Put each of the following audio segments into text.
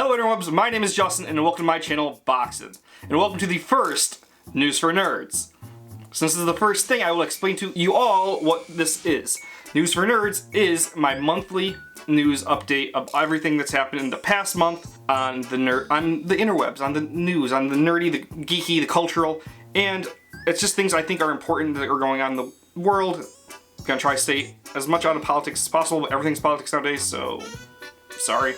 Hello interwebs, my name is Justin and welcome to my channel, Boxins. And welcome to the first News for Nerds. Since this is the first thing, I will explain to you all what this is. News for Nerds is my monthly news update of everything that's happened in the past month on the interwebs, on the news, on the nerdy, the geeky, the cultural, and it's just things I think are important that are going on in the world. I'm gonna try to stay as much out of politics as possible, but everything's politics nowadays, so sorry.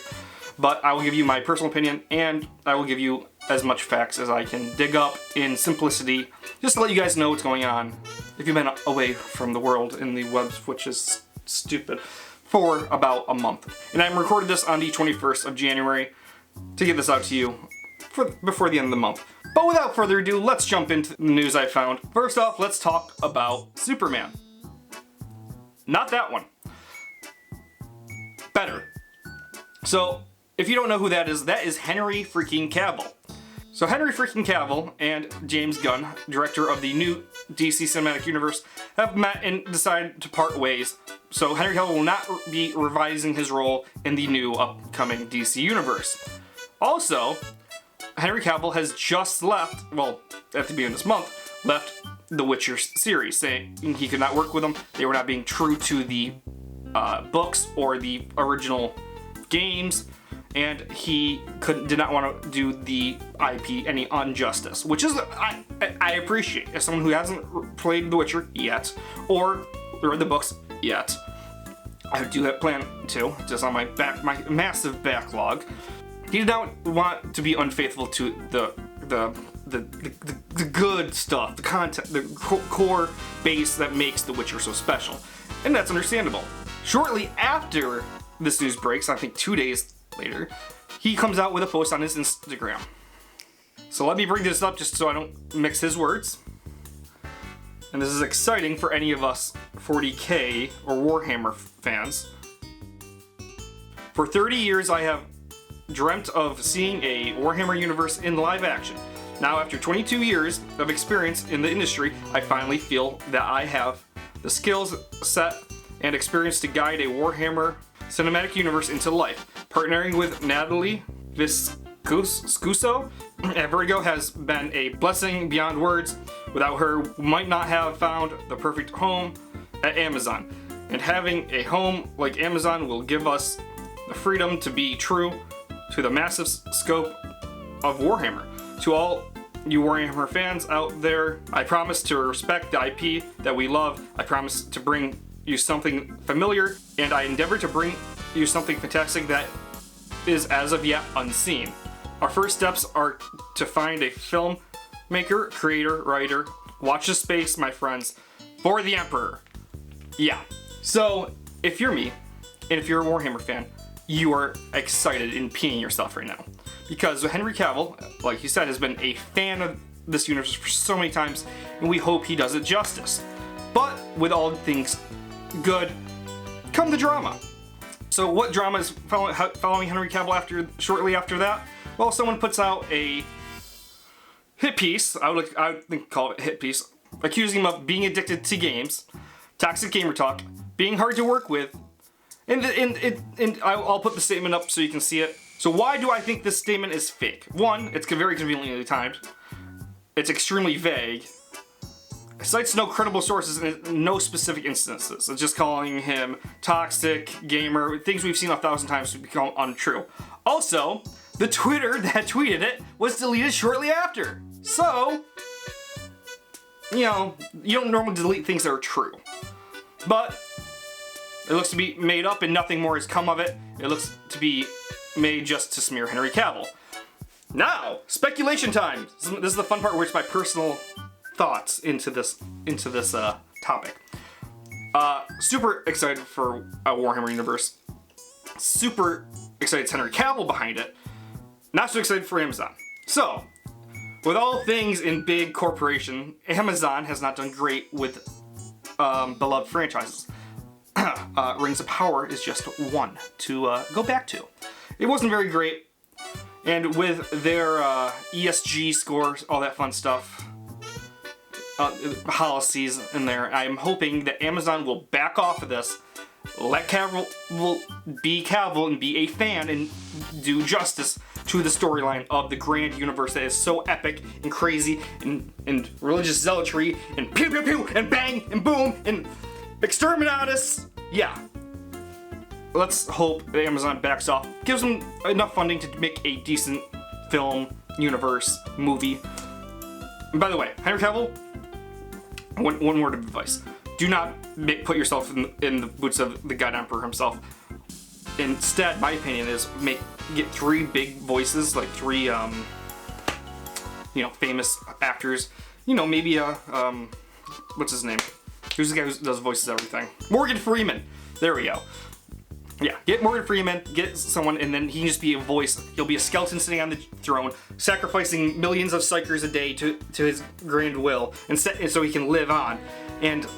But I will give you my personal opinion, and I will give you as much facts as I can dig up in simplicity, just to let you guys know what's going on if you've been away from the world in the webs, which is stupid, for about a month. And I recorded this on the 21st of January to get this out to you before the end of the month. But without further ado, let's jump into the news I found. First off, let's talk about Superman. Not that one. Better. So, if you don't know who that is Henry freaking Cavill. So Henry freaking Cavill and James Gunn, director of the new DC Cinematic Universe, have met and decided to part ways. So Henry Cavill will not be revising his role in the new upcoming DC Universe. Also, Henry Cavill has just left, well, at the beginning of this month, left the Witcher series, saying he could not work with them. They were not being true to the books or the original games. And he did not want to do the IP any injustice, which is I appreciate as someone who hasn't played The Witcher yet or read the books yet. I do have plan to, just on my massive backlog. He did not want to be unfaithful to the good stuff, the content, the core base that makes The Witcher so special, and that's understandable. Shortly after this news breaks, I think 2 days later, he comes out with a post on his Instagram. So let me bring this up just so I don't mix his words. And this is exciting for any of us 40K or Warhammer fans. For 30 years I have dreamt of seeing a Warhammer universe in live action. Now after 22 years of experience in the industry, I finally feel that I have the skills set and experience to guide a Warhammer cinematic universe into life. Partnering with Natalie Viscuso at Vertigo has been a blessing beyond words. Without her, we might not have found the perfect home at Amazon. And having a home like Amazon will give us the freedom to be true to the massive scope of Warhammer. To all you Warhammer fans out there, I promise to respect the IP that we love. I promise to bring you something familiar, and I endeavor to bring you something fantastic that is as of yet unseen. Our first steps are to find a filmmaker, creator, writer. Watch the space, my friends, for the Emperor. Yeah. So, if you're me, and if you're a Warhammer fan, you are excited and peeing yourself right now. Because Henry Cavill, like you said, has been a fan of this universe for so many times, and we hope he does it justice. But, with all things good, come the drama. So what drama is following Henry Cavill shortly after that? Well, someone puts out a hit piece, I would call it a hit piece, accusing him of being addicted to games, toxic gamer talk, being hard to work with, and I'll put the statement up so you can see it. So why do I think this statement is fake? One, it's very conveniently timed. It's extremely vague. It cites no credible sources and no specific instances. It's just calling him toxic, gamer, things we've seen 1,000 times to become untrue. Also, the Twitter that tweeted it was deleted shortly after. So, you know, you don't normally delete things that are true. But it looks to be made up and nothing more has come of it. It looks to be made just to smear Henry Cavill. Now, speculation time. This is the fun part where it's my personal thoughts into this topic. Super excited for a Warhammer universe. Super excited it's Henry Cavill behind it. Not so excited for Amazon. So, with all things in big corporation, Amazon has not done great with beloved franchises. Rings of Power is just one to go back to. It wasn't very great, and with their ESG scores, all that fun stuff, policies in there, I'm hoping that Amazon will back off of this, let Cavill be Cavill and be a fan and do justice to the storyline of the grand universe that is so epic and crazy and religious zealotry and pew pew pew and bang and boom and exterminatus. Yeah. Let's hope that Amazon backs off, gives them enough funding to make a decent film, universe, movie. And by the way, Henry Cavill, one word of advice. Do not put yourself in the boots of the God Emperor himself. Instead, my opinion is get 3 big voices, like 3, famous actors. Maybe what's his name? Who's the guy who does voices everything? Morgan Freeman. There we go. Yeah, get Morgan Freeman, get someone, and then he can just be a voice. He'll be a skeleton sitting on the throne, sacrificing millions of psychers a day to his grand will, and so he can live on. And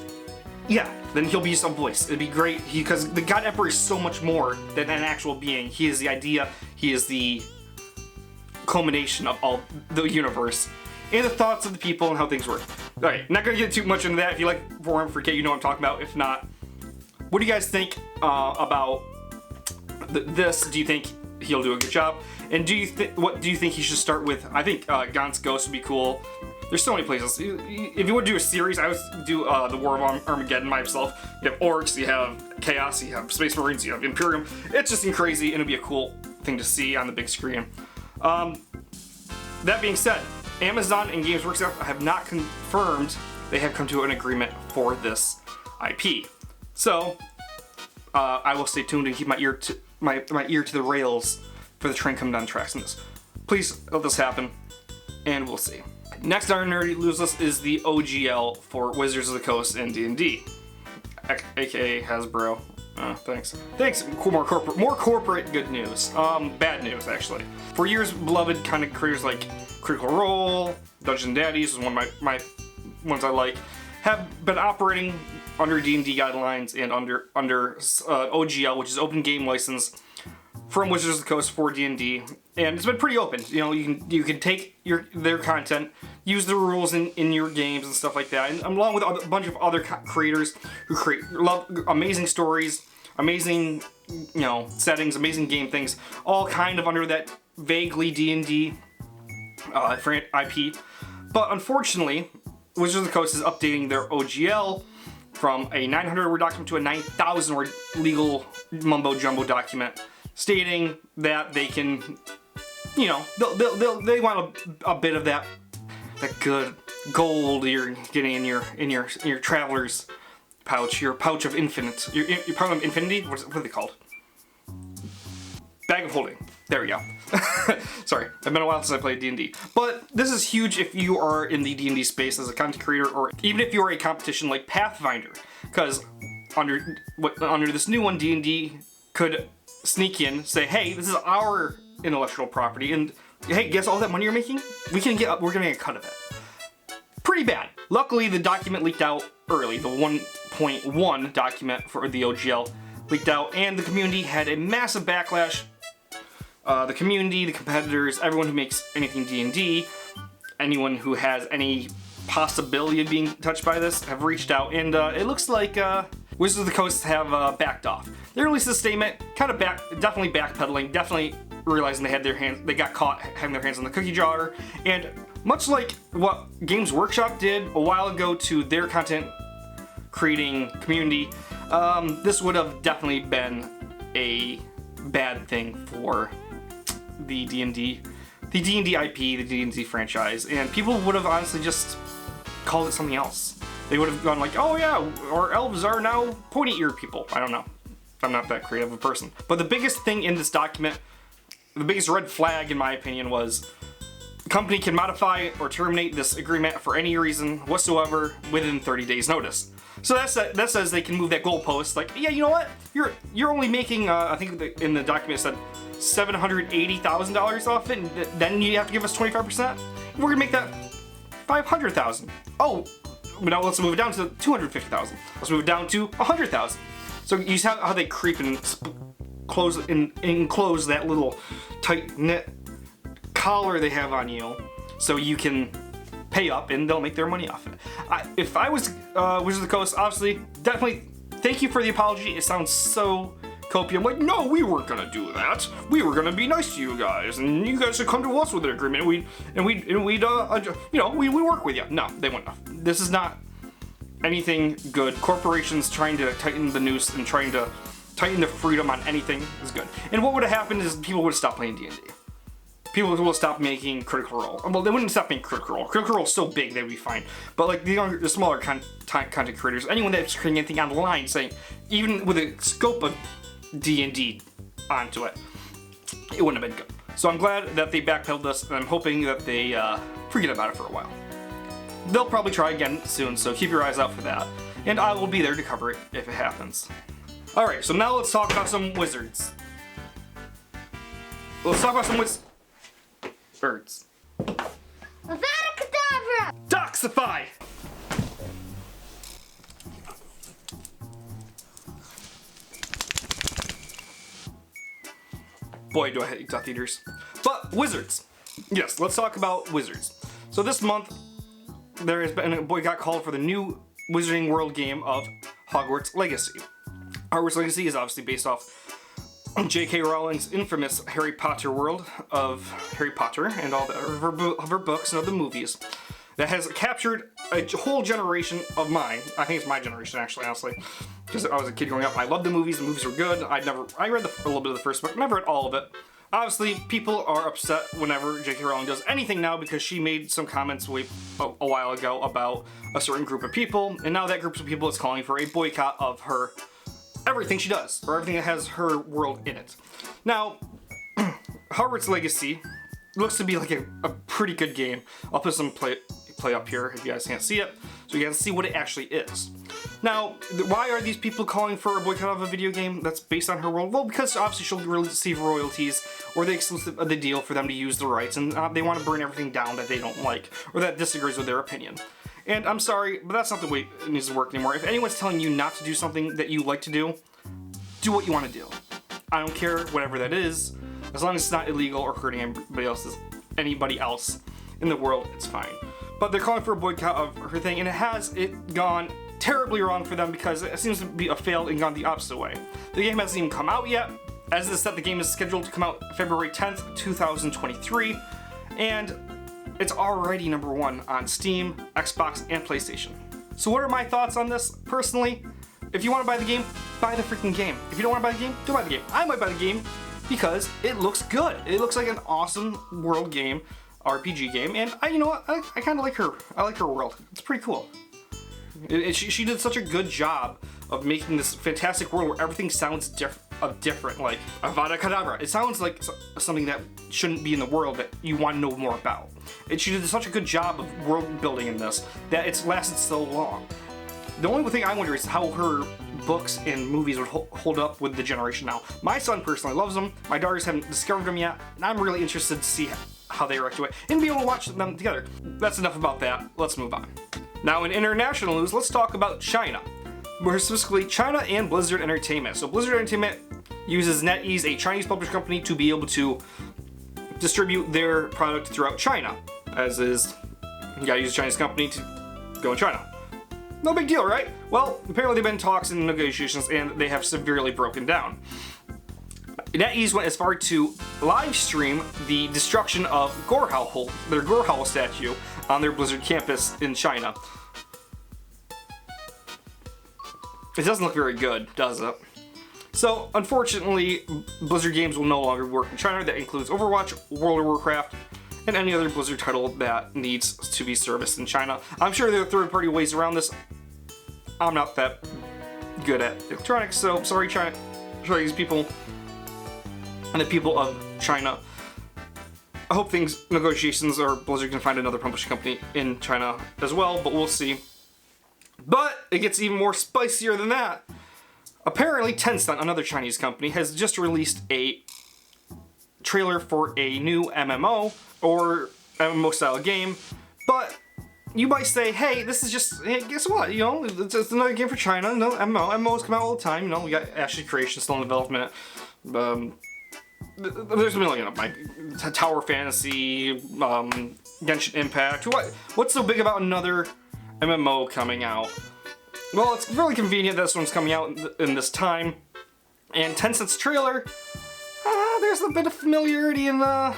yeah, then he'll be just a voice. It'd be great, because the God Emperor is so much more than an actual being. He is the idea, he is the culmination of all the universe, and the thoughts of the people and how things work. Alright, not gonna get too much into that. If you like Forum for K, you know what I'm talking about. If not, what do you guys think about this? Do you think he'll do a good job? And what do you think he should start with? I think Gaunt's Ghost would be cool. There's so many places. If you want to do a series, I would do the War of Armageddon by himself. You have Orcs, you have Chaos, you have Space Marines, you have Imperium. It's just crazy, and it'd be a cool thing to see on the big screen. That being said, Amazon and Games Workshop have not confirmed they have come to an agreement for this IP. So, I will stay tuned and keep my ear to the rails for the train coming down the tracks in this. Please let this happen, and we'll see. Next on our Nerdy News list is the OGL for Wizards of the Coast and D&D, aka Hasbro. Thanks. More corporate good news. Bad news actually. For years, beloved kind of creators like Critical Role, Dungeon Daddies is one of my ones I like, have been operating under D&D guidelines and under OGL, which is Open Game License from Wizards of the Coast for D&D, and it's been pretty open. You can take their content, use the rules in your games and stuff like that, and along with a bunch of other creators who love amazing stories, amazing settings, amazing game things, all kind of under that vaguely D&D IP. But unfortunately, Wizards of the Coast is updating their OGL from a 900 word document to a 9,000 word legal mumbo jumbo document, stating that they can, they want a bit of that good gold you're getting in your traveler's pouch, your pouch of infinite, your pouch of infinity. What are they called? Bag of holding. There we go. Sorry, it's been a while since I played D&D. But this is huge if you are in the D&D space as a content creator, or even if you're a competition like Pathfinder, because under this new one, D&D could sneak in, say, hey, this is our intellectual property, and hey, guess all that money you're making? We're gonna get a cut of it. Pretty bad. Luckily, the document leaked out early. The 1.1 document for the OGL leaked out, and the community had a massive backlash. The community, the competitors, everyone who makes anything D&D, anyone who has any possibility of being touched by this have reached out, and it looks like Wizards of the Coast have backed off. They released a statement, definitely backpedaling, definitely realizing they got caught having their hands on the cookie jar, and much like what Games Workshop did a while ago to their content creating community, this would have definitely been a bad thing for the D&D IP, the D&D franchise, and people would have honestly just called it something else. They would have gone like, oh yeah, our elves are now pointy-eared people. I don't know. I'm not that creative a person. But the biggest thing in this document, the biggest red flag in my opinion, was the company can modify or terminate this agreement for any reason whatsoever within 30 days notice. So that says they can move that goalpost, like, yeah, you know what? You're only making, I think in the document it said $780,000 off it, and then you have to give us 25%? We're gonna make that $500,000. Oh, but now let's move it down to $250,000. Let's move it down to $100,000. So you see how they creep and enclose that little tight knit collar they have on you, so you can pay up and they'll make their money off it. If I was Wizards of the Coast, obviously, definitely thank you for the apology. It sounds so copium. Like, no, we weren't gonna do that. We were gonna be nice to you guys, and you guys should come to us with an agreement. We'd work with you. No, they wouldn't. This is not anything good. Corporations trying to tighten the noose and trying to tighten the freedom on anything is good. And what would have happened is people would have stopped playing D&D. People will stop making Critical Role. Well, they wouldn't stop making Critical Role. Critical Role is so big they would be fine. But like the smaller content creators, anyone that's creating anything online, saying even with a scope of D&D onto it, it wouldn't have been good. So I'm glad that they backpedaled this, and I'm hoping that they forget about it for a while. They'll probably try again soon, so keep your eyes out for that. And I will be there to cover it if it happens. Alright, so now let's talk about some wizards. Let's talk about some birds. Avada Kedavra! Doxify! Boy, do I hate Death Eaters. But wizards. Yes, let's talk about wizards. So this month, there has been a boycott called for the new Wizarding World game of Hogwarts Legacy. Hogwarts Legacy is obviously based off J.K. Rowling's infamous Harry Potter world of Harry Potter and all of her books and of the movies that has captured a whole generation of mine. I think it's my generation, actually, honestly, because I was a kid growing up. I loved the movies were good. I read a little bit of the first book, never read all of it. Obviously, people are upset whenever J.K. Rowling does anything now because she made some comments a while ago about a certain group of people, and now that group of people is calling for a boycott of her everything she does, or everything that has her world in it. Now, Hogwarts Legacy looks to be like a pretty good game. I'll put some play up here if you guys can't see it, so you guys see what it actually is. Now, why are these people calling for a boycott of a video game that's based on her world? Well, because obviously she'll receive royalties, or the exclusive of the deal for them to use the rights, and they want to burn everything down that they don't like, or that disagrees with their opinion. And I'm sorry, but that's not the way it needs to work anymore. If anyone's telling you not to do something that you like to do what you want to do. I don't care whatever that is, as long as it's not illegal or hurting anybody else in the world, it's fine. But they're calling for a boycott of her thing, and it gone terribly wrong for them because it seems to be a fail and gone the opposite way. The game hasn't even come out yet. As it is set, the game is scheduled to come out February 10th, 2023, and it's already #1 on Steam, Xbox, and PlayStation. So what are my thoughts on this? Personally, if you want to buy the game, buy the freaking game. If you don't want to buy the game, don't buy the game. I might buy the game because it looks good. It looks like an awesome world game, RPG game, and you know what? I kind of like her. I like her world. It's pretty cool. She did such a good job of making this fantastic world where everything sounds different, like Avada Kedavra. It sounds like something that shouldn't be in the world that you want to know more about. She did such a good job of world building in this that it's lasted so long. The only thing I wonder is how her books and movies would hold up with the generation now. My son personally loves them. My daughters haven't discovered them yet, and I'm really interested to see how they react to it and be able to watch them together. That's enough about that. Let's move on. Now, in international news, let's talk about China. More specifically, China and Blizzard Entertainment. So Blizzard Entertainment uses NetEase, a Chinese publishing company, to be able to distribute their product throughout China. As is, you gotta use a Chinese company to go in China. No big deal, right? Well, apparently they've been in talks and negotiations, and they have severely broken down. NetEase went as far to live stream the destruction of their Gorehowl statue on their Blizzard campus in China. It doesn't look very good, does it? So, unfortunately, Blizzard games will no longer work in China. That includes Overwatch, World of Warcraft, and any other Blizzard title that needs to be serviced in China. I'm sure there are third-party ways around this. I'm not that good at electronics, so sorry, Chinese people and the people of China. I hope negotiations or Blizzard can find another publishing company in China as well, but we'll see. But it gets even more spicier than that. Apparently, Tencent, another Chinese company, has just released a trailer for a new MMO or MMO style game, but you might say, hey, this is just, hey, guess what, you know, it's another game for China. No, MMOs come out all the time, you know, we got Ashley Creation still in development. There's a million of them, like Tower Fantasy, Genshin Impact. What's so big about another MMO coming out? well, it's really convenient that this one's coming out in this time. And Tencent's trailer, there's a bit of familiarity to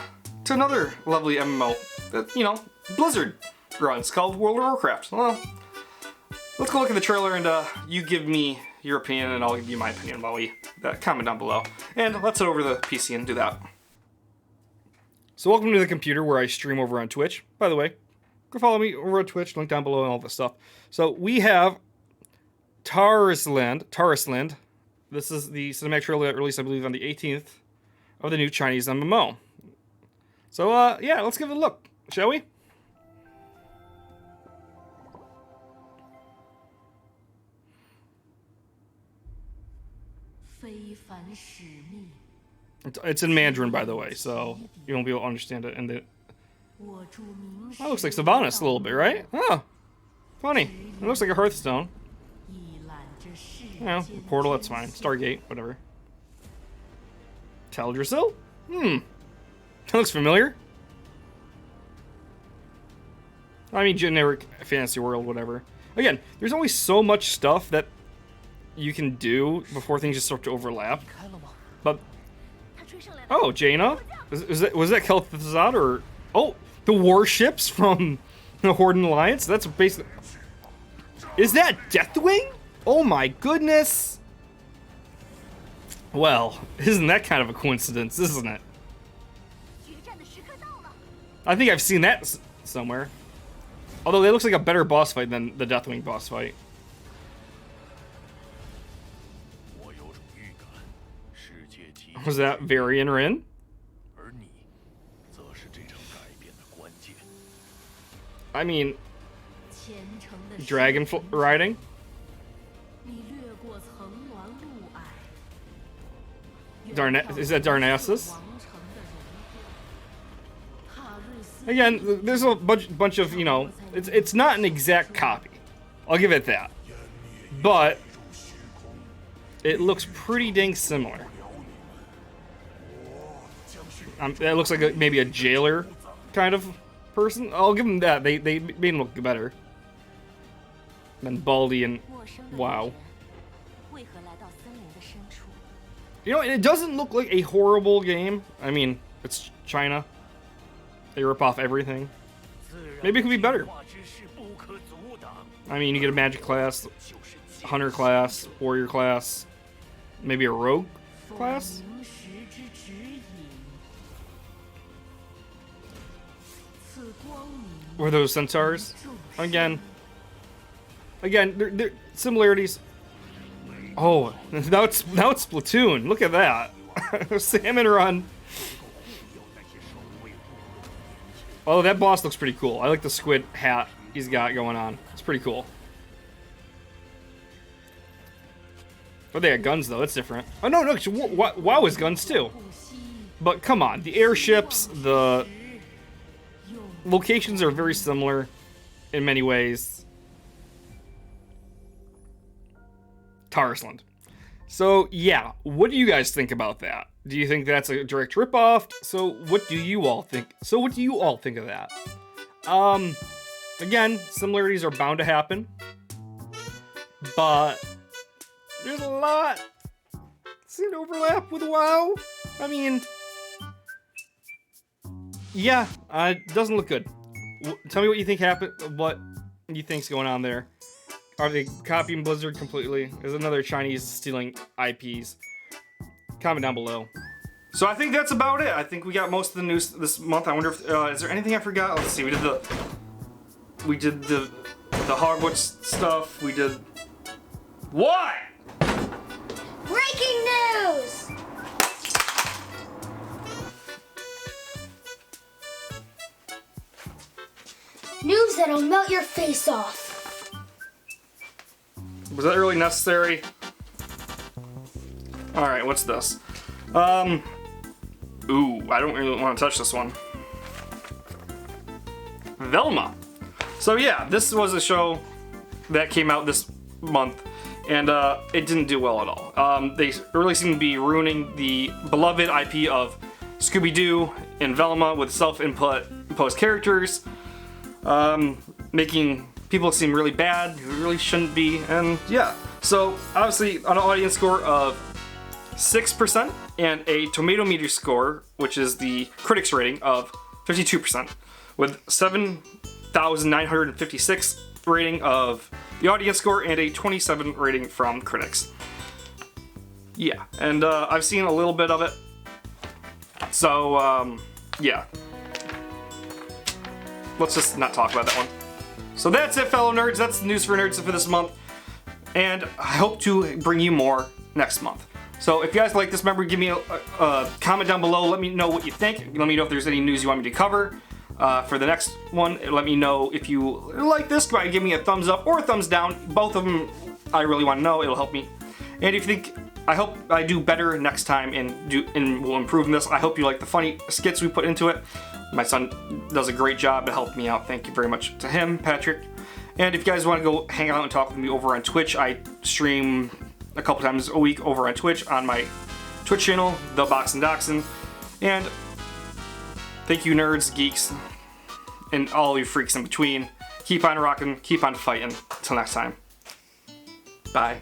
another lovely MMO that, you know, Blizzard runs called World of Warcraft. Well, let's go look at the trailer and you give me your opinion and I'll give you my opinion while we comment down below. And let's head over to the PC and do that. So welcome to the computer where I stream over on Twitch. By the way, go follow me over on Twitch, link down below and all this stuff. So we have Tarisland. This is the cinematic trailer that released, I believe, on the 18th of the new Chinese MMO. So, yeah, let's give it a look, shall we? It's in Mandarin, by the way, so you won't be able to understand it. And that looks like Sylvanas a little bit, right? Oh, funny. It looks like a Hearthstone. Yeah, Portal, that's fine. Stargate, whatever. Teldrassil? That looks familiar. I mean, generic fantasy world, whatever. Again, there's always so much stuff that you can do before things just start to overlap. But, oh, Jaina? Was that Kel'Thuzad or... Oh, the warships from the Horde and Alliance? That's basically... Is that Deathwing? Oh my goodness! Well, isn't that kind of a coincidence, isn't it? I think I've seen that somewhere. Although it looks like a better boss fight than the Deathwing boss fight. Was that Varian Rin? I mean, dragon riding? Is that Darnassus? Again, there's a bunch of, you know, it's not an exact copy. I'll give it that. But it looks pretty dang similar. That looks like maybe a jailer kind of person. I'll give them that. They made him look better than Baldy and WoW. You know, and it doesn't look like a horrible game. I mean, it's China. They rip off everything. Maybe it could be better. I mean, you get a magic class, hunter class, warrior class, maybe a rogue class. Or those centaurs. Again, they're similarities. Oh, now it's Splatoon. Look at that. Salmon Run. Oh, that boss looks pretty cool. I like the squid hat he's got going on. It's pretty cool. Oh, they got guns though. That's different. Oh no, WoW has guns too. But come on, the airships, the locations are very similar in many ways. Tarisland. So yeah, what do you guys think about that? Do you think that's a direct ripoff? So what do you all think? Of that? Again, similarities are bound to happen, but there's a lot seem to overlap with WoW. I mean, yeah, it doesn't look good. Tell me what you think happened. What you think's going on there? Are they copying Blizzard completely? Is another Chinese stealing IPs? Comment down below. So I think that's about it. I think we got most of the news this month. I wonder if is there anything I forgot? Let's see. We did the Hogwarts stuff. We did what? Breaking news! News that'll melt your face off. Was that really necessary? Alright, what's this? Ooh, I don't really want to touch this one. Velma. So yeah, this was a show that came out this month, and it didn't do well at all. They really seem to be ruining the beloved IP of Scooby-Doo and Velma with self-imposed characters, making people seem really bad, who really shouldn't be, and yeah. So obviously an audience score of 6% and a tomato meter score, which is the critics rating, of 52%, with 7,956 rating of the audience score and a 27 rating from critics. Yeah, and I've seen a little bit of it. So yeah. Let's just not talk about that one. So that's it, fellow nerds. That's the news for nerds for this month. And I hope to bring you more next month. So if you guys like this, remember, give me a comment down below. Let me know what you think. Let me know if there's any news you want me to cover for the next one. Let me know if you like this. Go ahead and give me a thumbs up or a thumbs down. Both of them I really want to know. It'll help me. And if you think, I hope I do better next time and will improve in this. I hope you like the funny skits we put into it. My son does a great job to help me out. Thank you very much to him, Patrick. And if you guys want to go hang out and talk with me over on Twitch, I stream a couple times a week over on Twitch on my Twitch channel, the Boxins. And thank you, nerds, geeks, and all you freaks in between. Keep on rocking, keep on fighting. Till next time. Bye.